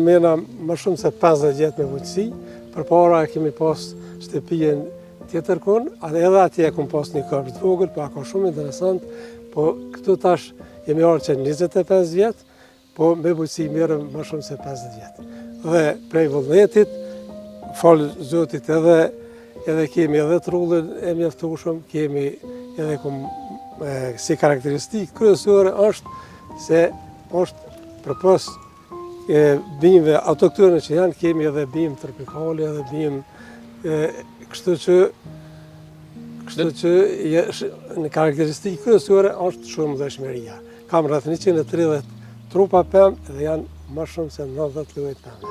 mena më shumë se 50 vjet me bujqësi. Përpara e kemi pas shtëpinë tjetër kun, edhe atje kom pas një kopsht vogël, po ka shumë interesant, po këtu tash jemi ardhur që 25 vjet, po me bujqësi merrem më shumë se 50 vjet. Dhe prej vullnetit, fal Zotit edhe kemi edhe trullën e mjaftueshëm, kemi edhe si karakteristikë kryesore është se është përpos bimëve autoktone që janë, kemi edhe bimë tropikale, edhe bimë kështu që në karakteristikë kryesore është shumë dëshmeria. Kam rreth 130 trupa pemë dhe janë më shumë se 90 lloje pemë.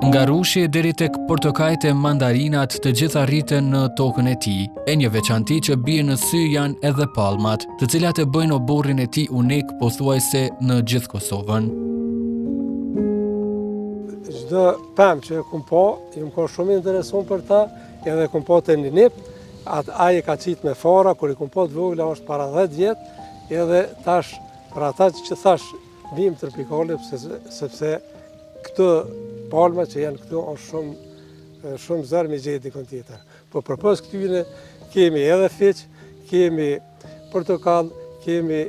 Nga rushi deri tek portokajt e mandarinat, të gjitha rriten në tokën e tij. E një veçanti që bie në sy janë edhe palmat, të cilat e bëjnë oborrin e tij unik pothuajse në gjithë Kosovën. Çdo pemë që kom pa, jam ka shumë intereson për ta, edhe kom pa te Ninip, ai ka qit me fara, kur i kom pa të vogla është para 10 vjet, edhe tash për ata që thash bimë tropikale, sepse këto palma që janë këtu është shumë zërë me gjetë dikon tjetër. Po përpos këtyne kemi edhe fiq, kemi portokall, kemi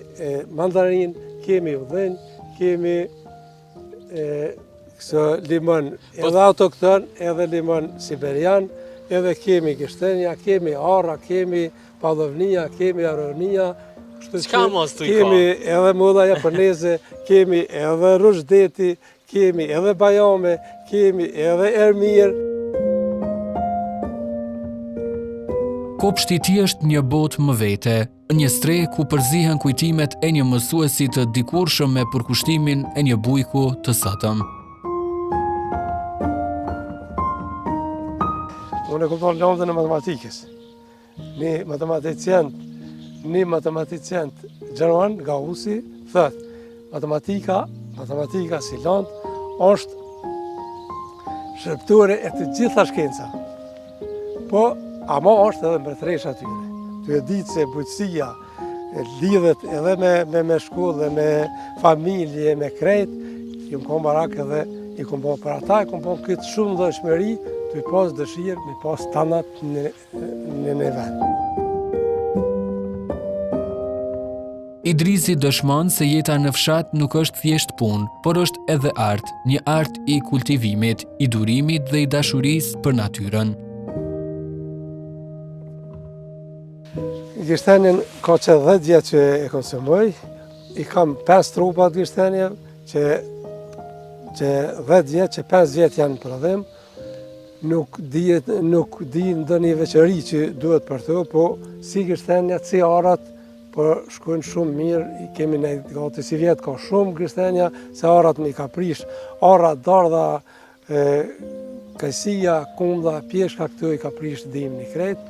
mandarin, kemi udhenj, kemi limon edhe autokton, edhe limon siberian, edhe kemi gishtenja, kemi arra, kemi padovnia, kemi aronia, kemi edhe moda japoneze, kemi edhe rushdeti, kemi edhe bajame, kemi edhe ermir. Kopshti i tij është një botë më vete, një streh ku përzihen kujtimet e një mësuesi të dikurshëm me përkushtimin e një bujku të sotëm. Unë e kupton lëndën e matematikës. Një matematicien gjerman, Gauss, thot, matematika si lëndë është shërptore e të gjitha shkenca. Po, ama është edhe mbretëresha atyre. Ty e ditë se bujqësia lidhet edhe me shkollë dhe me familje, me krejt, ju më kom barak edhe i kom po për ata, i kom po këtë shumë dëshmëri, të i pas dëshirë, me pas tanat në vend. Idrisi dëshmon se jeta në fshat nuk është thjesht punë, por është edhe art, një art i kultivimit, i durimit dhe i dashurisë për natyrën. Gishtenjen ka që 10 vjet që e konsumoj, i kam 5 trupa të gishtenje, që 10 vjet, që 5 vjet janë për prodhim, nuk di ndonjë veçori që duhet për to, po si gishtenja, si arat, po shkojnë shumë mirë, i kemi në gati si vjetë, ka shumë gishtenja, se arat mi ka prish, arat, dardha, kajsia, kundha, pjeshka, këtu i ka prish dim një krejt.